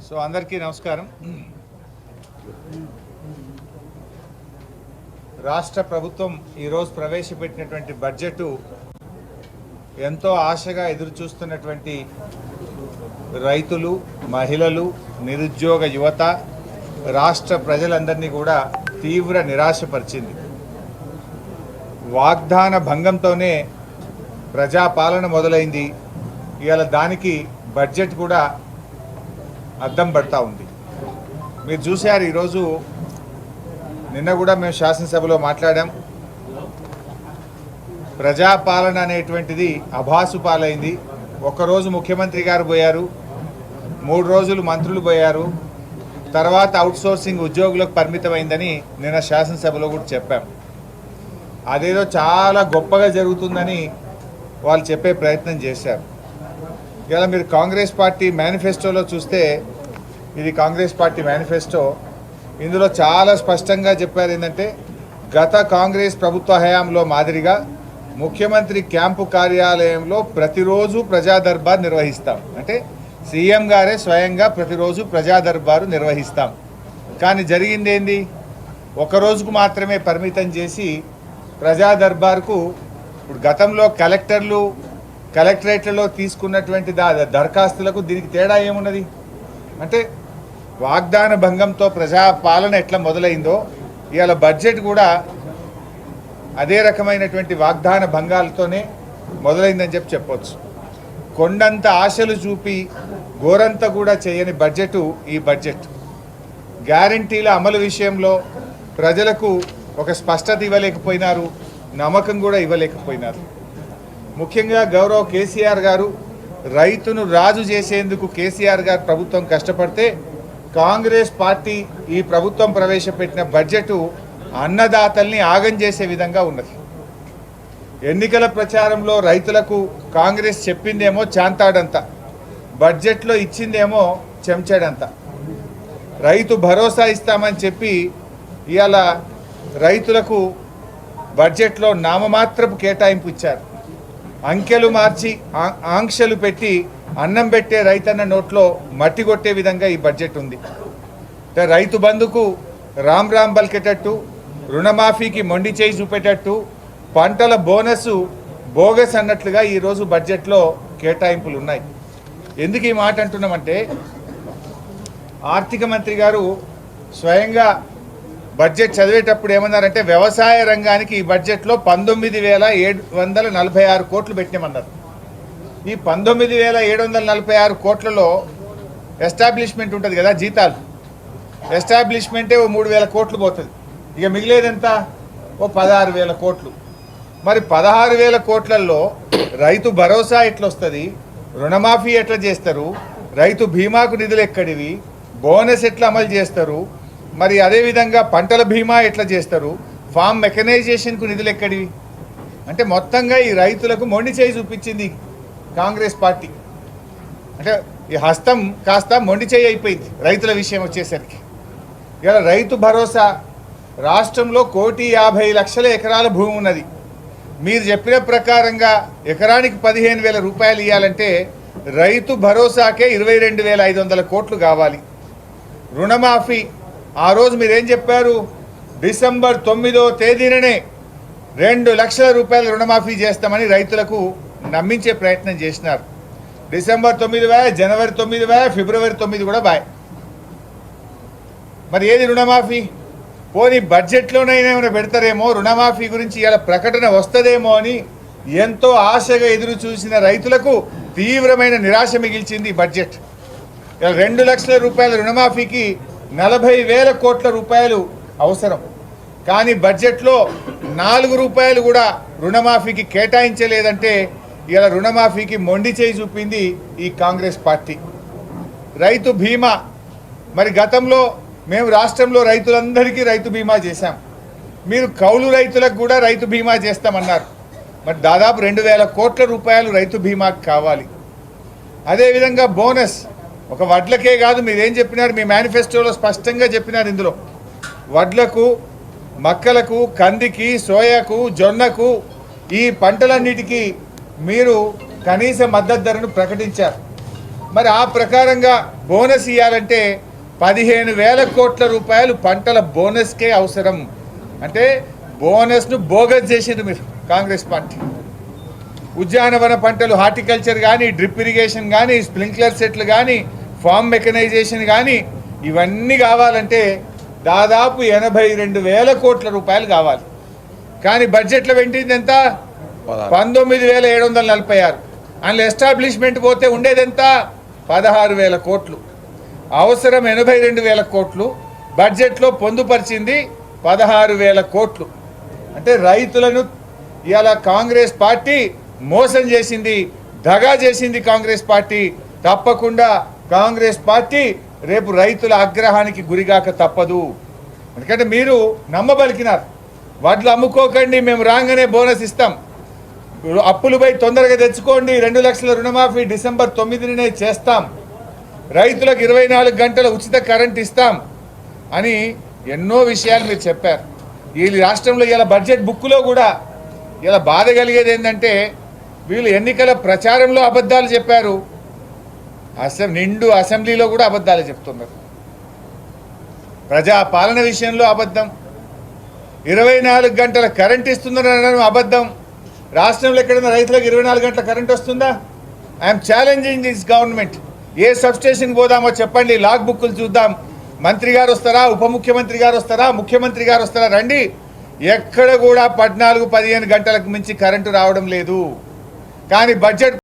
So అందరికీ నమస్కారం. రాష్ట్ర ప్రభుత్వం ఈరోజు ప్రవేశపెట్టినటువంటి బడ్జెట్ ఎంతో ఆశగా ఎదురు చూస్తున్నటువంటి రైతులు, మహిళలు, నిరుద్యోగ యువత, రాష్ట్ర ప్రజలందరినీ కూడా తీవ్ర నిరాశపరిచింది. వాగ్దాన భంగంతోనే ప్రజాపాలన మొదలైంది. ఇవాళ దానికి బడ్జెట్ కూడా అద్దం పడతా ఉంది. మీరు చూశారు, ఈరోజు నిన్న కూడా మేము శాసనసభలో మాట్లాడాం. ప్రజాపాలన అనేటువంటిది అభాసు పాలైంది. ఒకరోజు ముఖ్యమంత్రి గారు పోయారు, 3 రోజులు మంత్రులు పోయారు, తర్వాత అవుట్సోర్సింగ్ ఉద్యోగులకు పరిమితమైందని నిన్న శాసనసభలో కూడా చెప్పాం. అదేదో చాలా గొప్పగా జరుగుతుందని వాళ్ళు చెప్పే ప్రయత్నం చేశారు. ఇలా మీరు కాంగ్రెస్ పార్టీ మేనిఫెస్టోలో చూస్తే, ఇది కాంగ్రెస్ పార్టీ మేనిఫెస్టో, ఇందులో చాలా స్పష్టంగా చెప్పారు ఏంటంటే, గత కాంగ్రెస్ ప్రభుత్వ హయాంలో మాదిరిగా ముఖ్యమంత్రి క్యాంపు కార్యాలయంలో ప్రతిరోజు ప్రజా దర్బార్ నిర్వహిస్తాం. అంటే సీఎం గారే స్వయంగా ప్రతిరోజు ప్రజా దర్బారు నిర్వహిస్తాం. కానీ జరిగింది ఏంది? ఒక రోజుకు మాత్రమే పరిమితం చేసి ప్రజా దర్బార్కు ఇప్పుడు గతంలో కలెక్టరేట్లలో తీసుకున్నటువంటి దరఖాస్తులకు దీనికి తేడా ఏమున్నది? అంటే వాగ్దాన భంగంతో ప్రజాపాలన ఎట్లా మొదలైందో ఇవాళ బడ్జెట్ కూడా అదే రకమైనటువంటి వాగ్దాన భంగాలతోనే మొదలైందని చెప్పొచ్చు. కొండంత ఆశలు చూపి గోరంత కూడా చేయని బడ్జెట్ ఈ బడ్జెట్. గ్యారంటీల అమలు విషయంలో ప్రజలకు ఒక స్పష్టత ఇవ్వలేకపోయినారు, నమ్మకం కూడా ఇవ్వలేకపోయినారు. ముఖ్యంగా గౌరవ కేసీఆర్ గారు రైతును రాజు చేసేందుకు కేసీఆర్ గారు ప్రభుత్వం కష్టపడితే, కాంగ్రెస్ పార్టీ ఈ ప్రభుత్వం ప్రవేశపెట్టిన బడ్జెట్ అన్నదాతల్ని ఆగం చేసే విధంగా ఉన్నది. ఎన్నికల ప్రచారంలో రైతులకు కాంగ్రెస్ చెప్పిందేమో చాంతాడంత, బడ్జెట్లో ఇచ్చిందేమో చెంచాడంత. రైతు భరోసా ఇస్తామని చెప్పి ఇవాళ రైతులకు బడ్జెట్లో నామమాత్రపు కేటాయింపు ఇచ్చారు. అంకెలు మార్చి ఆంక్షలు పెట్టి అన్నం పెట్టే రైతన్న నోట్లో మట్టి కొట్టే విధంగా ఈ బడ్జెట్ ఉంది. రైతు బంధుకు రామ్ రామ్ పలికేటట్టు, రుణమాఫీకి మొండి చేయి చూపేటట్టు, పంటల బోనస్ బోగస్ అన్నట్లుగా ఈరోజు బడ్జెట్లో కేటాయింపులు ఉన్నాయి. ఎందుకు ఈ మాట అంటున్నామంటే, ఆర్థిక మంత్రి గారు స్వయంగా బడ్జెట్ చదివేటప్పుడు ఏమన్నారంటే, వ్యవసాయ రంగానికి ఈ బడ్జెట్లో 19,746 కోట్లు పెట్టినామన్నారు. ఈ 19,746 కోట్లలో ఎస్టాబ్లిష్మెంట్ ఉంటుంది కదా, జీతాలు, ఎస్టాబ్లిష్మెంటే ఓ 3,000 కోట్లు పోతుంది. ఇక మిగిలేదంత ఓ 16,000 కోట్లు. మరి 16,000 కోట్లలో రైతు భరోసా ఎట్లా వస్తుంది, రుణమాఫీ ఎట్లా చేస్తారు, రైతు బీమాకు నిధులు ఎక్కడివి, బోనస్ ఎట్లా అమలు చేస్తారు, మరి అదేవిధంగా పంటల బీమా ఎట్లా చేస్తారు, ఫామ్ మెకనైజేషన్కు నిధులు ఎక్కడివి? అంటే మొత్తంగా ఈ రైతులకు మొండి చేయి చూపించింది కాంగ్రెస్ పార్టీ. అంటే ఈ హస్తం కాస్త మొండి చేయి అయిపోయింది రైతుల విషయం వచ్చేసరికి. ఇలా రైతు భరోసా రాష్ట్రంలో 1,50,00,000 ఎకరాల భూమి ఉన్నది. మీరు చెప్పిన ప్రకారంగా ఎకరానికి 15,000 రూపాయలు ఇవ్వాలంటే రైతు భరోసాకే 22,500 కోట్లు కావాలి. రుణమాఫీ ఆ రోజు మీరేం చెప్పారు? డిసెంబర్ 9వ తేదీననే 2 లక్షల రూపాయల రుణమాఫీ చేస్తామని రైతులకు నమ్మించే ప్రయత్నం చేసినారు. డిసెంబర్ 9 బాయ్, జనవరి 9 బాయ్, ఫిబ్రవరి 9 కూడా బాయ్. మరి ఏది రుణమాఫీ? పోనీ బడ్జెట్లోనైనా ఏమైనా పెడతారేమో, రుణమాఫీ గురించి ఇలా ప్రకటన వస్తుందేమో అని ఎంతో ఆశగా ఎదురు చూసిన రైతులకు తీవ్రమైన నిరాశ మిగిల్చింది ఈ బడ్జెట్. 2 లక్షల రూపాయల రుణమాఫీకి 40,000 కోట్ల రూపాయలు అవసరం. కానీ బడ్జెట్లో 4 రూపాయలు కూడా రుణమాఫీకి కేటాయించలేదంటే ఇలా రుణమాఫీకి మొండి చేయి చూపింది ఈ కాంగ్రెస్ పార్టీ. రైతు బీమా, మరి గతంలో మేము రాష్ట్రంలో రైతులందరికీ రైతు బీమా చేశాం. మీరు కౌలు రైతులకు కూడా రైతు బీమా చేస్తామన్నారు. మరి దాదాపు 2,000 కోట్ల రూపాయలు రైతు బీమాకి కావాలి. అదేవిధంగా బోనస్, ఒక వడ్లకే కాదు, మీరేం చెప్పినారు, మీ మేనిఫెస్టోలో స్పష్టంగా చెప్పినారు. ఇందులో వడ్లకు, మక్కలకు, కందికి, సోయాకు, జొన్నకు, ఈ పంటలన్నిటికీ మీరు కనీస మద్దతు ధరను ప్రకటించారు. మరి ఆ ప్రకారంగా బోనస్ ఇవ్వాలంటే 15,000 కోట్ల రూపాయలు పంటల బోనస్కే అవసరం. అంటే బోనస్ను బోగస్ చేసిండ్రు మీరు కాంగ్రెస్ పార్టీ. ఉద్యానవన పంటలు హార్టికల్చర్ కానీ, డ్రిప్ ఇరిగేషన్ కానీ, స్ప్రింక్లర్ సెట్లు కానీ, ఫార్మ్ మెకనైజేషన్ కానీ ఇవన్నీ కావాలంటే దాదాపు 82,000 కోట్ల రూపాయలు కావాలి. కానీ బడ్జెట్లో పెట్టింది ఎంత? 19,746. అందులో ఎస్టాబ్లిష్మెంట్ పోతే ఉండేది ఎంత? 16,000 కోట్లు. అవసరం 82,000 కోట్లు. బడ్జెట్లో పొందుపరిచింది 16,000 కోట్లు. అంటే రైతులను ఇవాళ కాంగ్రెస్ పార్టీ మోసం చేసింది, దగా చేసింది కాంగ్రెస్ పార్టీ. తప్పకుండా కాంగ్రెస్ పార్టీ రేపు రైతుల ఆగ్రహానికి గురిగాక తప్పదు. ఎందుకంటే మీరు నమ్మబలికినారు, వడ్లు అమ్ముకోకండి, మేము రాగానే బోనస్ ఇస్తాం, అప్పులు పోయి తొందరగా తెచ్చుకోండి, 2 లక్షల రుణమాఫీ డిసెంబర్ 9నే చేస్తాం, రైతులకు 24 గంటల ఉచిత కరెంట్ ఇస్తాం అని ఎన్నో విషయాలు మీరు చెప్పారు. ఈ రాష్ట్రంలో ఇలా బడ్జెట్ బుక్లో కూడా ఇలా బాధ కలిగేది ఏంటంటే వీళ్ళు ఎన్నికల ప్రచారంలో అబద్ధాలు చెప్పారు, నిండు అసెంబ్లీలో కూడా అబద్ధాలు చెప్తున్నారు. ప్రజా పాలన విషయంలో అబద్ధం, 24 గంటల కరెంట్ ఇస్తున్నారనడం అబద్ధం. రాష్ట్రంలో ఎక్కడైనా రైతులకు 24 గంటల కరెంట్ వస్తుందా? I'm challenging this government. ఏ సబ్స్టేషన్కి పోదామో చెప్పండి, లాగ్ బుక్కులు చూద్దాం. మంత్రి గారు వస్తారా, ఉప ముఖ్యమంత్రి గారు వస్తారా, ముఖ్యమంత్రి గారు వస్తారా, రండి. ఎక్కడ కూడా 14-15 గంటలకు మించి కరెంటు రావడం లేదు. కానీ బడ్జెట్